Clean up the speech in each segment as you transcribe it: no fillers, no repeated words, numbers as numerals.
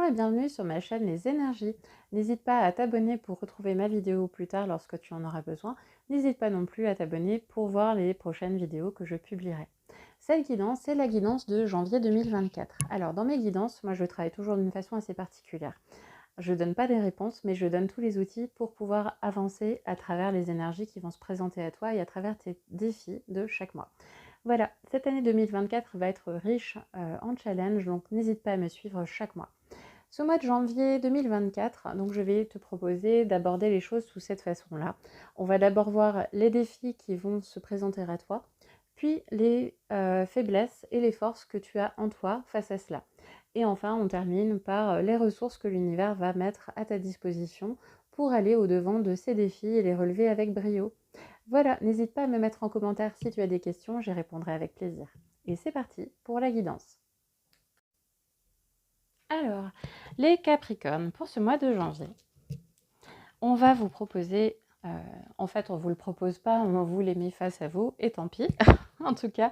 et bienvenue sur ma chaîne Les Énergies. N'hésite pas à t'abonner pour retrouver ma vidéo plus tard lorsque tu en auras besoin. N'hésite pas non plus à t'abonner pour voir les prochaines vidéos que je publierai. Cette guidance, c'est la guidance de janvier 2024. Alors dans mes guidances, moi je travaille toujours d'une façon assez particulière. Je ne donne pas des réponses, mais je donne tous les outils pour pouvoir avancer à travers les énergies qui vont se présenter à toi et à travers tes défis de chaque mois. Voilà, cette année 2024 va être riche en challenge, donc n'hésite pas à me suivre chaque mois. Ce mois de janvier 2024, donc je vais te proposer d'aborder les choses sous cette façon-là. On va d'abord voir les défis qui vont se présenter à toi, puis les faiblesses et les forces que tu as en toi face à cela. Et enfin, on termine par les ressources que l'univers va mettre à ta disposition pour aller au-devant de ces défis et les relever avec brio. Voilà, n'hésite pas à me mettre en commentaire si tu as des questions, j'y répondrai avec plaisir. Et c'est parti pour la guidance. Alors, les Capricornes, pour ce mois de janvier, on va vous proposer, en fait on ne vous le propose pas, on vous les met face à vous, et tant pis. En tout cas,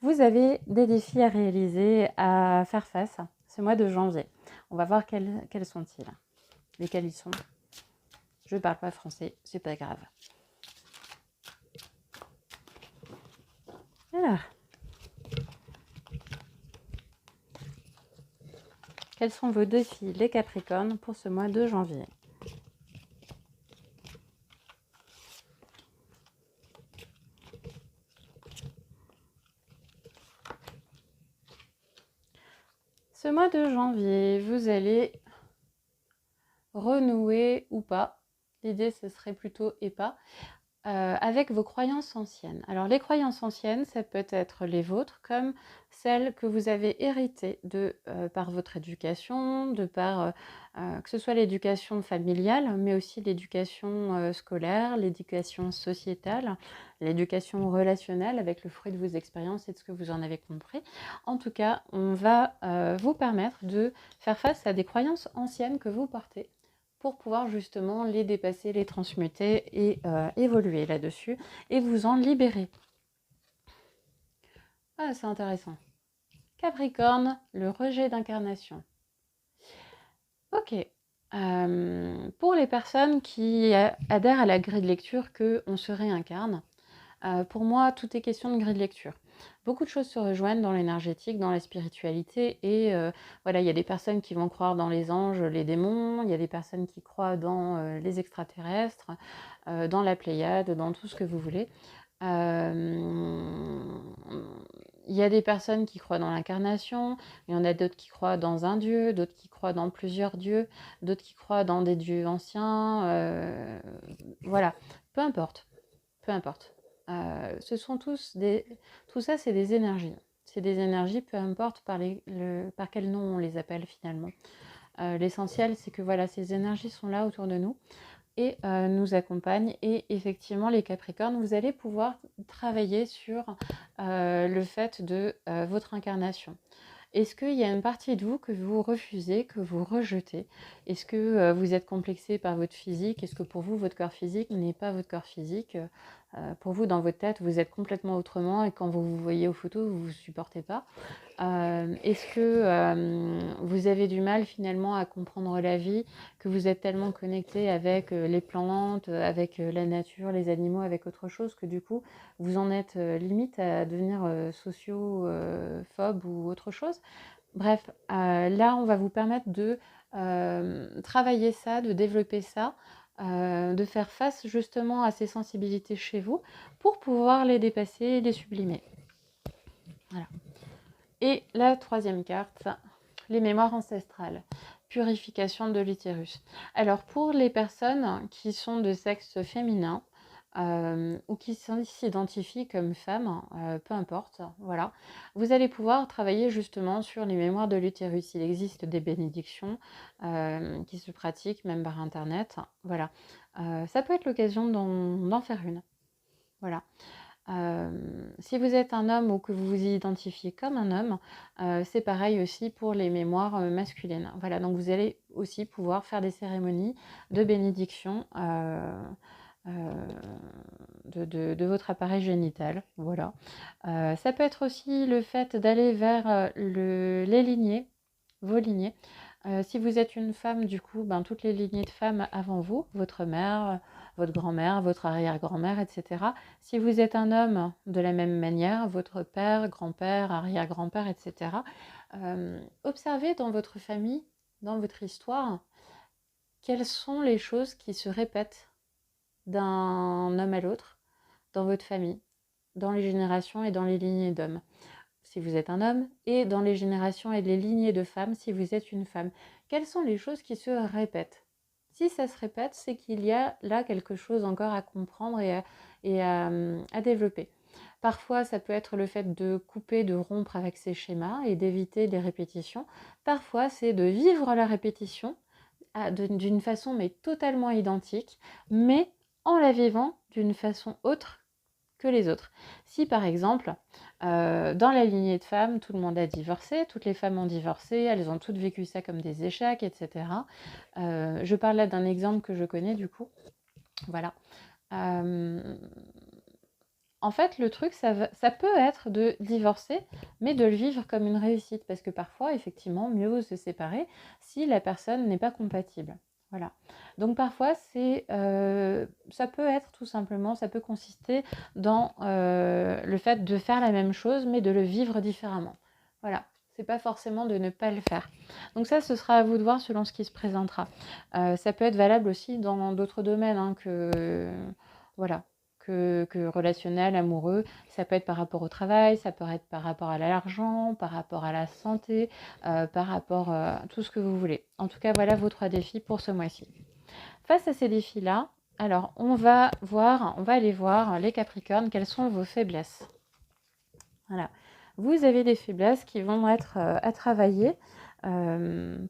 vous avez des défis à réaliser, à faire face ce mois de janvier. On va voir quels sont-ils, lesquels ils sont. Je ne parle pas français, c'est pas grave. Alors, quels sont vos défis, les Capricornes, pour ce mois de janvier? Ce mois de janvier, vous allez renouer ou pas, l'idée ce serait plutôt et pas, avec vos croyances anciennes. Alors les croyances anciennes, ça peut être les vôtres comme celles que vous avez héritées par votre éducation, que ce soit l'éducation familiale, mais aussi l'éducation scolaire, l'éducation sociétale, l'éducation relationnelle avec le fruit de vos expériences et de ce que vous en avez compris. En tout cas, on va vous permettre de faire face à des croyances anciennes que vous portez pour pouvoir justement les dépasser, les transmuter et évoluer là-dessus et vous en libérer. Ah, c'est intéressant. Capricorne, le rejet d'incarnation. Ok. Pour les personnes qui adhèrent à la grille de lecture qu'on se réincarne, pour moi, tout est question de grille de lecture. Beaucoup de choses se rejoignent dans l'énergétique, dans la spiritualité. Et voilà, il y a des personnes qui vont croire dans les anges, les démons. Il y a des personnes qui croient dans les extraterrestres, dans la Pléiade, dans tout ce que vous voulez. Il y a des personnes qui croient dans l'incarnation. Il y en a d'autres qui croient dans un dieu, d'autres qui croient dans plusieurs dieux, d'autres qui croient dans des dieux anciens. Voilà, peu importe. Peu importe. Ce sont tout ça, c'est des énergies. C'est des énergies, peu importe par quel nom on les appelle finalement. L'essentiel, c'est que voilà, ces énergies sont là autour de nous et nous accompagnent. Et effectivement, les Capricornes, vous allez pouvoir travailler sur le fait de votre incarnation. Est-ce qu'il y a une partie de vous que vous refusez, que vous rejetez? Est-ce que vous êtes complexé par votre physique? Est-ce que pour vous, votre corps physique n'est pas votre corps physique? Pour vous, dans votre tête, vous êtes complètement autrement et quand vous vous voyez aux photos, vous ne vous supportez pas? Est-ce que vous avez du mal finalement à comprendre la vie, que vous êtes tellement connecté avec les plantes, avec la nature, les animaux, avec autre chose, que du coup, vous en êtes limite à devenir socio-phobe ou autre chose? Bref, là, on va vous permettre de travailler ça, de développer ça, de faire face justement à ces sensibilités chez vous pour pouvoir les dépasser et les sublimer. Voilà. Et la troisième carte, les mémoires ancestrales, purification de l'utérus. Alors pour les personnes qui sont de sexe féminin ou qui s'identifient comme femmes, peu importe, voilà, vous allez pouvoir travailler justement sur les mémoires de l'utérus. Il existe des bénédictions qui se pratiquent même par internet. Voilà, ça peut être l'occasion d'en faire une. Voilà. Si vous êtes un homme ou que vous vous identifiez comme un homme, c'est pareil aussi pour les mémoires masculines. Voilà, donc vous allez aussi pouvoir faire des cérémonies de bénédiction de votre appareil génital. Voilà. Ça peut être aussi le fait d'aller vers les lignées, vos lignées. Si vous êtes une femme, du coup, ben, toutes les lignées de femmes avant vous, votre mère, votre grand-mère, votre arrière-grand-mère, etc. Si vous êtes un homme, de la même manière, votre père, grand-père, arrière-grand-père, etc. Observez dans votre famille, dans votre histoire, quelles sont les choses qui se répètent d'un homme à l'autre dans votre famille, dans les générations et dans les lignées d'hommes, si vous êtes un homme, et dans les générations et les lignées de femmes, si vous êtes une femme. Quelles sont les choses qui se répètent? Si ça se répète, c'est qu'il y a là quelque chose encore à comprendre et à développer. Parfois, ça peut être le fait de couper, de rompre avec ces schémas et d'éviter les répétitions. Parfois, c'est de vivre la répétition d'une façon mais totalement identique, mais en la vivant d'une façon autre que les autres. Si par exemple, dans la lignée de femmes, tout le monde a divorcé, toutes les femmes ont divorcé, elles ont toutes vécu ça comme des échecs, etc. Je parle là d'un exemple que je connais du coup. Voilà. En fait, le truc, ça peut être de divorcer, mais de le vivre comme une réussite, parce que parfois, effectivement, mieux vaut se séparer si la personne n'est pas compatible. Voilà. Donc parfois, ça peut être tout simplement, ça peut consister dans le fait de faire la même chose, mais de le vivre différemment. Voilà. C'est pas forcément de ne pas le faire. Donc ça, ce sera à vous de voir selon ce qui se présentera. Ça peut être valable aussi dans d'autres domaines voilà que relationnel, amoureux. Ça peut être par rapport au travail, ça peut être par rapport à l'argent, par rapport à la santé, par rapport à tout ce que vous voulez. En tout cas, voilà vos 3 défis pour ce mois-ci. Face à ces défis-là, alors on va aller voir les Capricornes, quelles sont vos faiblesses. Voilà. Vous avez des faiblesses qui vont être à travailler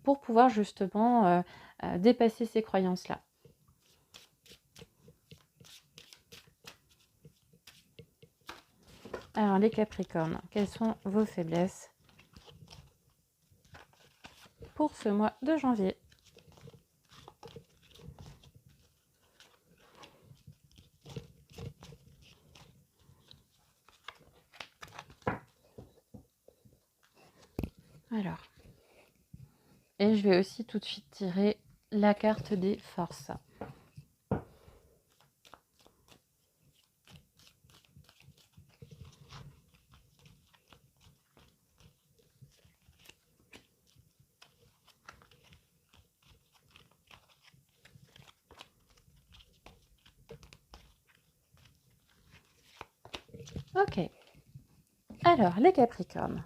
pour pouvoir justement dépasser ces croyances-là. Alors, les Capricornes, quelles sont vos faiblesses pour ce mois de janvier? Alors, et je vais aussi tout de suite tirer la carte des forces. Ok. Alors, les Capricornes,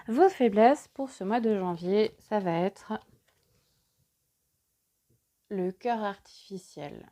vos faiblesses pour ce mois de janvier, ça va être le cœur artificiel.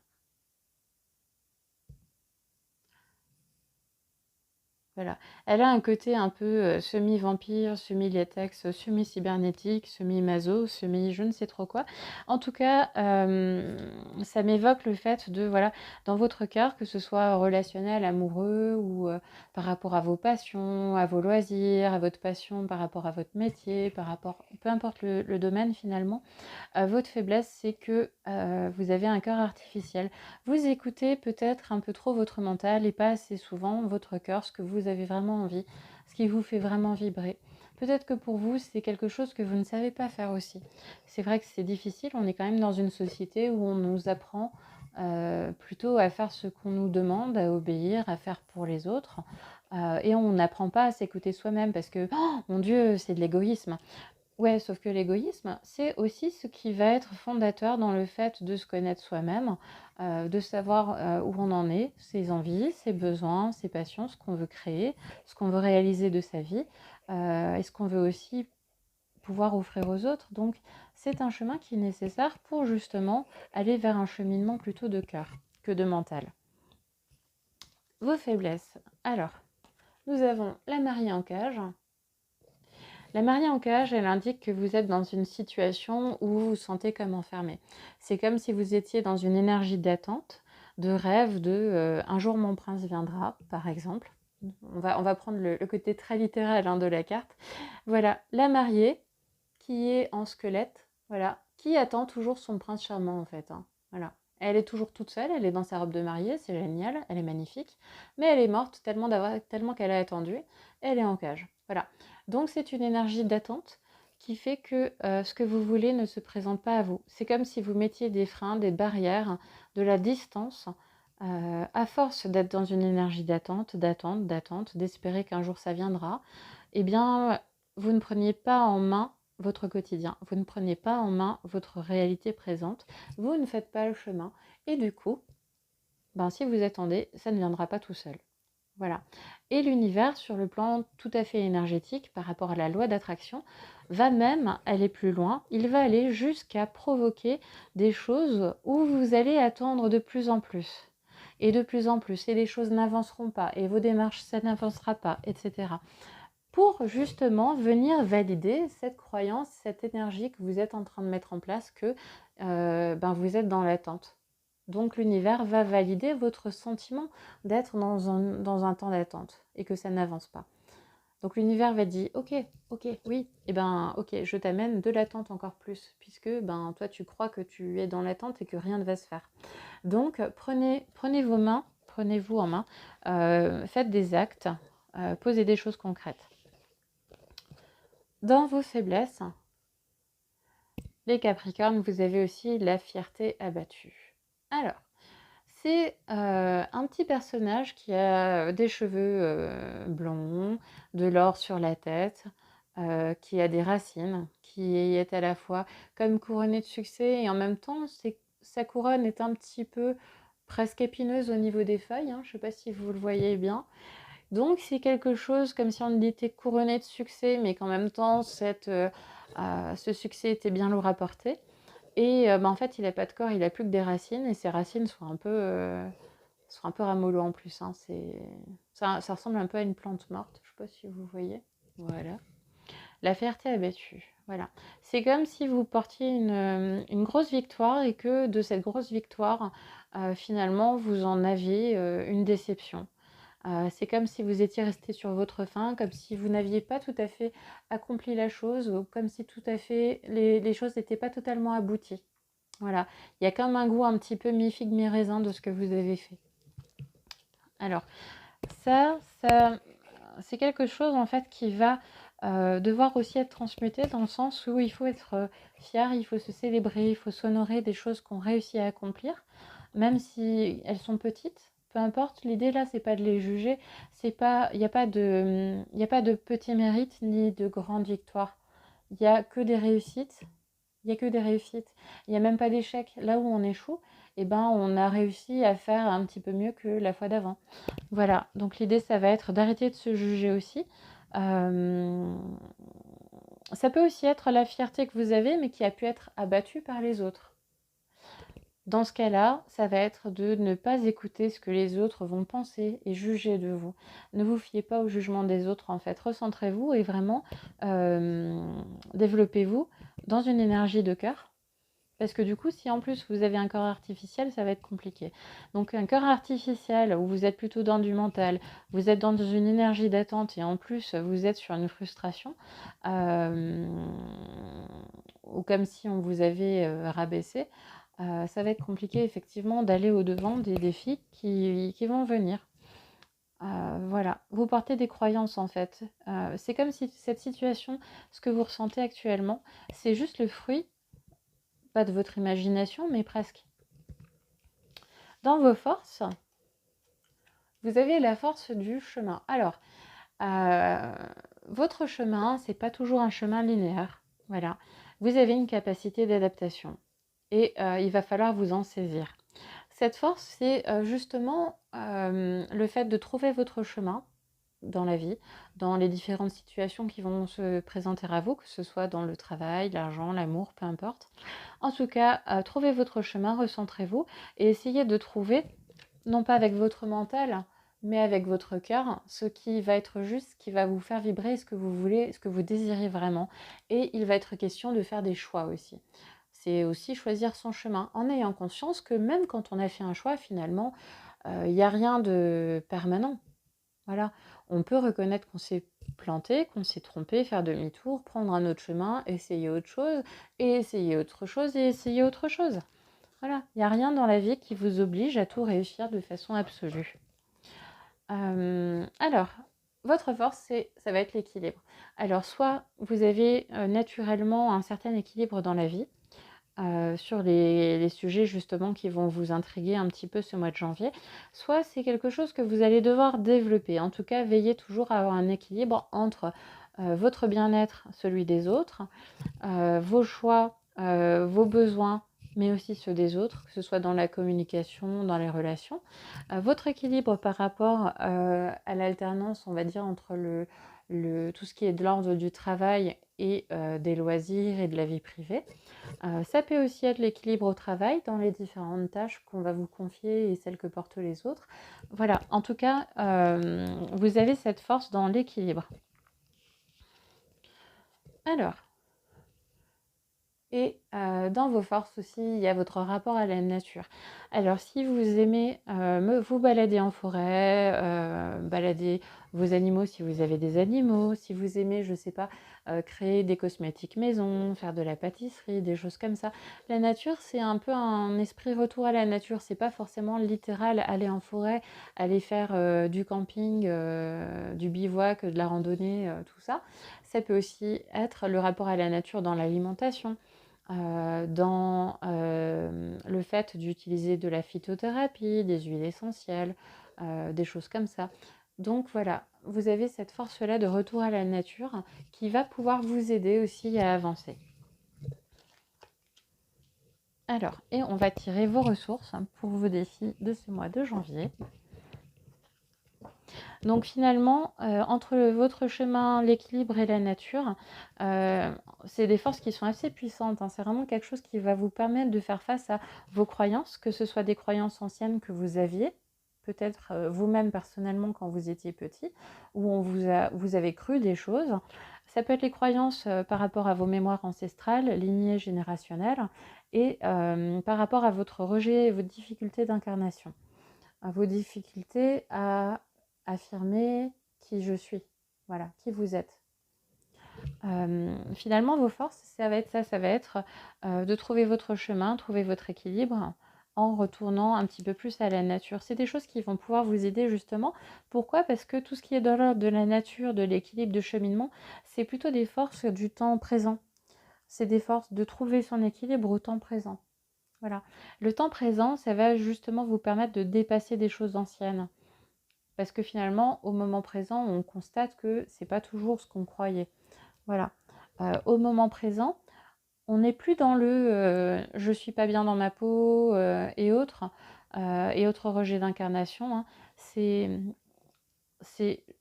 Voilà. Elle a un côté un peu semi-vampire, semi-latex, semi-cybernétique, semi-maso, semi-je ne sais trop quoi. En tout cas, ça m'évoque le fait de, voilà, dans votre cœur, que ce soit relationnel, amoureux ou par rapport à vos passions, à vos loisirs, à votre passion par rapport à votre métier, peu importe le domaine finalement, votre faiblesse, c'est que vous avez un cœur artificiel. Vous écoutez peut-être un peu trop votre mental et pas assez souvent votre cœur, ce que vous avez vraiment envie, ce qui vous fait vraiment vibrer. Peut-être que pour vous, c'est quelque chose que vous ne savez pas faire aussi. C'est vrai que c'est difficile, on est quand même dans une société où on nous apprend plutôt à faire ce qu'on nous demande, à obéir, à faire pour les autres. Et on n'apprend pas à s'écouter soi-même parce que, oh, mon Dieu, c'est de l'égoïsme. Ouais, sauf que l'égoïsme, c'est aussi ce qui va être fondateur dans le fait de se connaître soi-même, de savoir où on en est, ses envies, ses besoins, ses passions, ce qu'on veut créer, ce qu'on veut réaliser de sa vie, et ce qu'on veut aussi pouvoir offrir aux autres. Donc, c'est un chemin qui est nécessaire pour justement aller vers un cheminement plutôt de cœur que de mental. Vos faiblesses. Alors, nous avons la mariée en cage. La mariée en cage, elle indique que vous êtes dans une situation où vous vous sentez comme enfermé. C'est comme si vous étiez dans une énergie d'attente, de rêve, un jour mon prince viendra, par exemple. On va prendre le côté très littéral de la carte. Voilà, la mariée qui est en squelette, voilà, qui attend toujours son prince charmant en fait. Voilà. Elle est toujours toute seule, elle est dans sa robe de mariée, c'est génial, elle est magnifique, mais elle est morte tellement qu'elle a attendu, elle est en cage. Voilà. Donc c'est une énergie d'attente qui fait que ce que vous voulez ne se présente pas à vous. C'est comme si vous mettiez des freins, des barrières, de la distance, à force d'être dans une énergie d'attente, d'espérer qu'un jour ça viendra. Eh bien, vous ne preniez pas en main votre quotidien, vous ne prenez pas en main votre réalité présente, vous ne faites pas le chemin, et du coup, si vous attendez, ça ne viendra pas tout seul. Voilà. Et l'univers, sur le plan tout à fait énergétique, par rapport à la loi d'attraction, va même aller plus loin. Il va aller jusqu'à provoquer des choses où vous allez attendre de plus en plus. Et de plus en plus. Et les choses n'avanceront pas. Et vos démarches, ça n'avancera pas, etc. Pour justement venir valider cette croyance, cette énergie que vous êtes en train de mettre en place, que vous êtes dans l'attente. Donc l'univers va valider votre sentiment d'être dans un temps d'attente et que ça n'avance pas. Donc l'univers va dire ok, oui, et ok, je t'amène de l'attente encore plus, puisque toi tu crois que tu es dans l'attente et que rien ne va se faire. Donc prenez vos mains, prenez-vous en main, faites des actes, posez des choses concrètes. Dans vos faiblesses, les Capricornes, vous avez aussi la fierté abattue. Alors, c'est un petit personnage qui a des cheveux blonds, de l'or sur la tête, qui a des racines, qui est à la fois comme couronné de succès et en même temps, sa couronne est un petit peu presque épineuse au niveau des feuilles. Je ne sais pas si vous le voyez bien. Donc c'est quelque chose comme si on était couronné de succès, mais qu'en même temps, ce succès était bien lourd à porter. Et en fait, il n'a pas de corps, il n'a plus que des racines, et ces racines sont un peu ramollo en plus. Ça ressemble un peu à une plante morte, je ne sais pas si vous voyez. Voilà. La fierté abattue. Voilà. C'est comme si vous portiez une grosse victoire et que de cette grosse victoire, finalement, vous en aviez une déception. C'est comme si vous étiez resté sur votre faim, comme si vous n'aviez pas tout à fait accompli la chose, ou comme si tout à fait les choses n'étaient pas totalement abouties. Voilà, il y a comme un goût un petit peu mi-figue, mi-raisin de ce que vous avez fait. Alors, ça c'est quelque chose en fait qui va devoir aussi être transmuté dans le sens où il faut être fier, il faut se célébrer, il faut s'honorer des choses qu'on réussit à accomplir, même si elles sont petites. Peu importe, l'idée là, c'est pas de les juger, il n'y a pas de petits mérites ni de grandes victoires. Il n'y a que des réussites. Il n'y a que des réussites. Il n'y a même pas d'échecs. Là où on échoue, on a réussi à faire un petit peu mieux que la fois d'avant. Voilà, donc l'idée, ça va être d'arrêter de se juger aussi. Ça peut aussi être la fierté que vous avez, mais qui a pu être abattue par les autres. Dans ce cas-là, ça va être de ne pas écouter ce que les autres vont penser et juger de vous. Ne vous fiez pas au jugement des autres, en fait. Recentrez-vous et vraiment développez-vous dans une énergie de cœur. Parce que du coup, si en plus vous avez un corps artificiel, ça va être compliqué. Donc un corps artificiel où vous êtes plutôt dans du mental, vous êtes dans une énergie d'attente et en plus vous êtes sur une frustration, ou comme si on vous avait rabaissé, ça va être compliqué effectivement d'aller au-devant des défis qui vont venir. Voilà, vous portez des croyances en fait. C'est comme si cette situation, ce que vous ressentez actuellement, c'est juste le fruit, pas de votre imagination, mais presque. Dans vos forces, vous avez la force du chemin. Alors, votre chemin, c'est pas toujours un chemin linéaire. Voilà, vous avez une capacité d'adaptation et il va falloir vous en saisir. Cette force, c'est justement le fait de trouver votre chemin dans la vie, dans les différentes situations qui vont se présenter à vous, que ce soit dans le travail, l'argent, l'amour, peu importe. En tout cas, trouvez votre chemin, recentrez-vous et essayez de trouver, non pas avec votre mental, mais avec votre cœur, ce qui va être juste, ce qui va vous faire vibrer, ce que vous voulez, ce que vous désirez vraiment. Et il va être question de faire des choix aussi. C'est aussi choisir son chemin, en ayant conscience que même quand on a fait un choix, finalement, il n'y a rien de permanent. Voilà, on peut reconnaître qu'on s'est planté, qu'on s'est trompé, faire demi-tour, prendre un autre chemin, essayer autre chose, et essayer autre chose, et essayer autre chose. Voilà, il n'y a rien dans la vie qui vous oblige à tout réussir de façon absolue. Alors, votre force, ça va être l'équilibre. Alors, soit vous avez naturellement un certain équilibre dans la vie, sur les sujets justement qui vont vous intriguer un petit peu ce mois de janvier, soit c'est quelque chose que vous allez devoir développer. En tout cas, veillez toujours à avoir un équilibre entre votre bien-être, celui des autres, vos choix, vos besoins, mais aussi ceux des autres, que ce soit dans la communication, dans les relations. Votre équilibre par rapport à l'alternance, on va dire, entre tout ce qui est de l'ordre du travail et des loisirs et de la vie privée. Ça peut aussi être l'équilibre au travail dans les différentes tâches qu'on va vous confier et celles que portent les autres. Voilà, en tout cas, vous avez cette force dans l'équilibre. Alors, et dans vos forces aussi, il y a votre rapport à la nature. Alors, si vous aimez vous balader en forêt, balader vos animaux si vous avez des animaux, si vous aimez, je ne sais pas, créer des cosmétiques maison, faire de la pâtisserie, des choses comme ça. La nature, c'est un peu un esprit retour à la nature. C'est pas forcément littéral aller en forêt, aller faire du camping, du bivouac, de la randonnée, tout ça. Ça peut aussi être le rapport à la nature dans l'alimentation, dans le fait d'utiliser de la phytothérapie, des huiles essentielles, des choses comme ça. Donc voilà, vous avez cette force-là de retour à la nature qui va pouvoir vous aider aussi à avancer. Alors, et on va tirer vos ressources pour vos défis de ce mois de janvier. Donc finalement, entre votre chemin, l'équilibre et la nature, c'est des forces qui sont assez puissantes, hein. C'est vraiment quelque chose qui va vous permettre de faire face à vos croyances, que ce soit des croyances anciennes que vous aviez, peut-être vous-même personnellement quand vous étiez petit, où vous avez cru des choses. Ça peut être les croyances par rapport à vos mémoires ancestrales, lignées générationnelles, et par rapport à votre rejet et votre difficulté d'incarnation, à vos difficultés à affirmer qui je suis, voilà, qui vous êtes. Finalement, vos forces, ça va être ça va être de trouver votre chemin, trouver votre équilibre en retournant un petit peu plus à la nature. C'est des choses qui vont pouvoir vous aider justement. Pourquoi? Parce que tout ce qui est dans l'ordre de la nature, de l'équilibre, de cheminement, c'est plutôt des forces du temps présent. C'est des forces de trouver son équilibre au temps présent. Voilà. Le temps présent, ça va justement vous permettre de dépasser des choses anciennes. Parce que finalement, au moment présent, on constate que c'est pas toujours ce qu'on croyait. Voilà. Au moment présent, on n'est plus dans le je suis pas bien dans ma peau et autres rejets d'incarnation, hein. C'est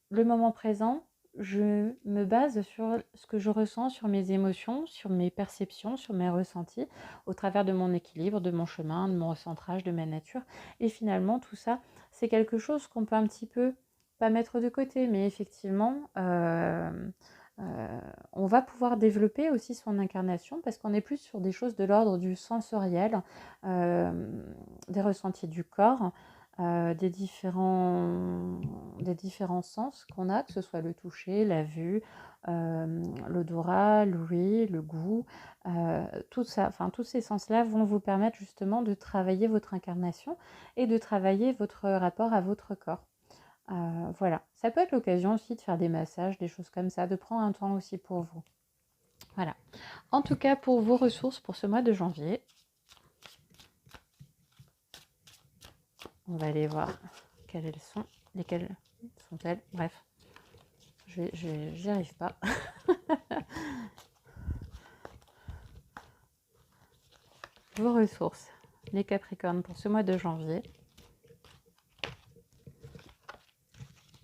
le moment présent. Je me base sur ce que je ressens, sur mes émotions, sur mes perceptions, sur mes ressentis, au travers de mon équilibre, de mon chemin, de mon recentrage, de ma nature. Et finalement, tout ça, c'est quelque chose qu'on peut un petit peu, pas mettre de côté, mais effectivement, on va pouvoir développer aussi son incarnation parce qu'on est plus sur des choses de l'ordre du sensoriel, des ressentis du corps, des différents sens qu'on a, que ce soit le toucher, la vue, l'odorat, l'ouïe, le goût, tout ça, enfin tous ces sens-là vont vous permettre justement de travailler votre incarnation et de travailler votre rapport à votre corps. Voilà, ça peut être l'occasion aussi de faire des massages, des choses comme ça, de prendre un temps aussi pour vous. Voilà. En tout cas, pour vos ressources pour ce mois de janvier, on va aller voir quelles elles sont, lesquelles sont-elles. Bref, j'y arrive pas. Vos ressources, les Capricornes pour ce mois de janvier.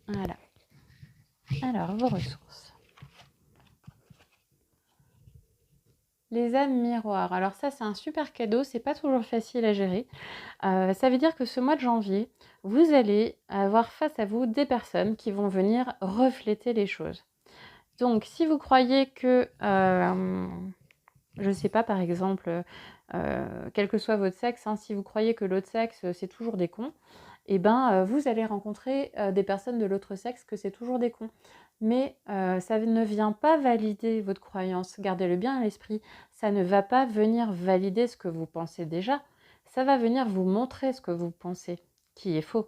Voilà. Alors, vos ressources. Les âmes miroirs. Alors ça, c'est un super cadeau. C'est pas toujours facile à gérer. Ça veut dire que ce mois de janvier, vous allez avoir face à vous des personnes qui vont venir refléter les choses. Donc, si vous croyez que, je ne sais pas, par exemple, quel que soit votre sexe, hein, si vous croyez que l'autre sexe, c'est toujours des cons, eh ben, vous allez rencontrer des personnes de l'autre sexe que c'est toujours des cons. Mais ça ne vient pas valider votre croyance. Gardez-le bien à l'esprit. Ça ne va pas venir valider ce que vous pensez déjà. Ça va venir vous montrer ce que vous pensez, qui est faux.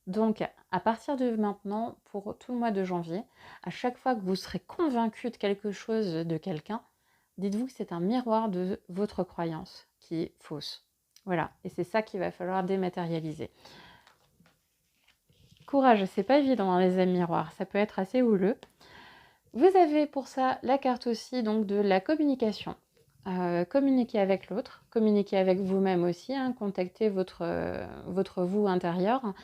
Donc, à partir de maintenant, pour tout le mois de janvier, à chaque fois que vous serez convaincu de quelque chose, de quelqu'un, dites-vous que c'est un miroir de votre croyance qui est fausse. Voilà, et c'est ça qu'il va falloir dématérialiser. Courage, c'est pas évident hein, les amis miroirs, ça peut être assez houleux. Vous avez pour ça la carte aussi donc de la communication. Communiquer avec l'autre, communiquer avec vous-même aussi, hein, contacter votre vous intérieur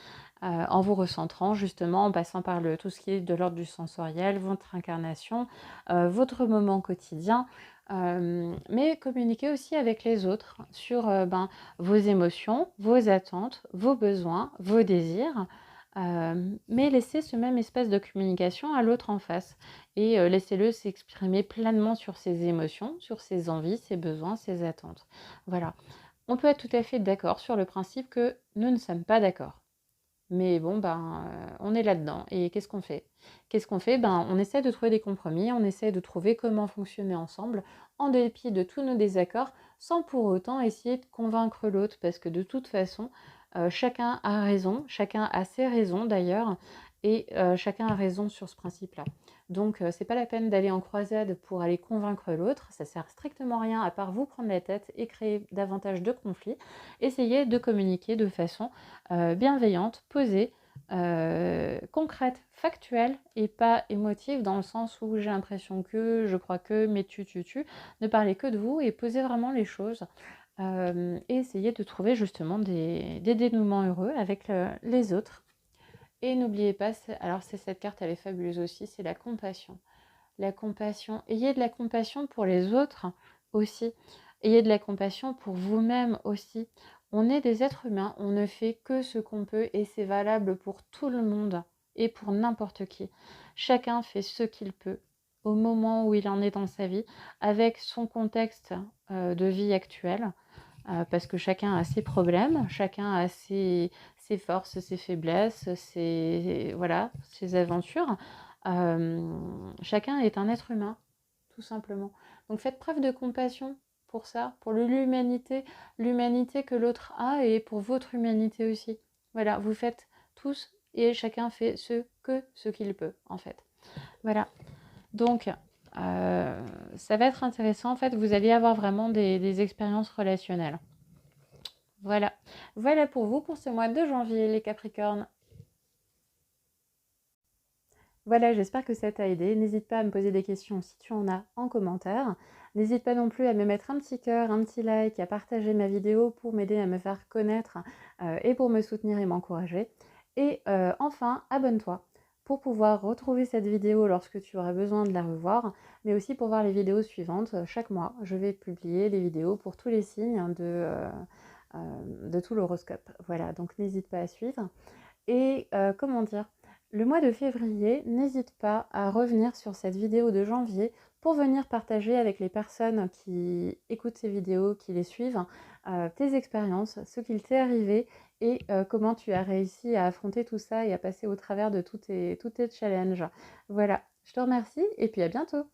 en vous recentrant justement, en passant par tout ce qui est de l'ordre du sensoriel, votre incarnation, votre moment quotidien, mais communiquer aussi avec les autres sur vos émotions, vos attentes, vos besoins, vos désirs, mais laissez ce même espace de communication à l'autre en face et laissez-le s'exprimer pleinement sur ses émotions, sur ses envies, ses besoins, ses attentes. Voilà. On peut être tout à fait d'accord sur le principe que nous ne sommes pas d'accord. Mais bon, on est là-dedans. Et qu'est-ce qu'on fait? Qu'est-ce qu'on fait? On essaie de trouver des compromis, on essaie de trouver comment fonctionner ensemble, en dépit de tous nos désaccords, sans pour autant essayer de convaincre l'autre, parce que de toute façon, chacun a raison, chacun a ses raisons d'ailleurs, et chacun a raison sur ce principe-là. Donc, c'est pas la peine d'aller en croisade pour aller convaincre l'autre, ça sert strictement à rien à part vous prendre la tête et créer davantage de conflits. Essayez de communiquer de façon bienveillante, posée, concrète, factuelle et pas émotive dans le sens où j'ai l'impression que, je crois que, mais tu. Ne parlez que de vous et posez vraiment les choses et essayez de trouver justement des dénouements heureux avec les autres. Et n'oubliez pas, alors c'est cette carte, elle est fabuleuse aussi, c'est la compassion. La compassion, ayez de la compassion pour les autres aussi. Ayez de la compassion pour vous-même aussi. On est des êtres humains, on ne fait que ce qu'on peut et c'est valable pour tout le monde et pour n'importe qui. Chacun fait ce qu'il peut au moment où il en est dans sa vie, avec son contexte de vie actuel, parce que chacun a ses problèmes, chacun a ses forces, ses faiblesses, voilà, ses aventures. Chacun est un être humain, tout simplement. Donc faites preuve de compassion pour ça, pour l'humanité, l'humanité que l'autre a et pour votre humanité aussi. Voilà, vous faites tous et chacun fait ce qu'il peut, en fait. Voilà. Donc, ça va être intéressant. En fait, vous allez avoir vraiment des expériences relationnelles. Voilà. Voilà pour vous pour ce mois de janvier, les Capricornes. Voilà, j'espère que ça t'a aidé. N'hésite pas à me poser des questions si tu en as en commentaire. N'hésite pas non plus à me mettre un petit cœur, un petit like, à partager ma vidéo pour m'aider à me faire connaître et pour me soutenir et m'encourager. Et enfin, abonne-toi pour pouvoir retrouver cette vidéo lorsque tu auras besoin de la revoir, mais aussi pour voir les vidéos suivantes. Chaque mois, je vais publier les vidéos pour tous les signes de tout l'horoscope. Voilà, donc n'hésite pas à suivre. Et comment dire, le mois de février, n'hésite pas à revenir sur cette vidéo de janvier pour venir partager avec les personnes qui écoutent ces vidéos, qui les suivent, tes expériences, ce qu'il t'est arrivé et comment tu as réussi à affronter tout ça et à passer au travers de tous tes challenges. Voilà, je te remercie et puis à bientôt.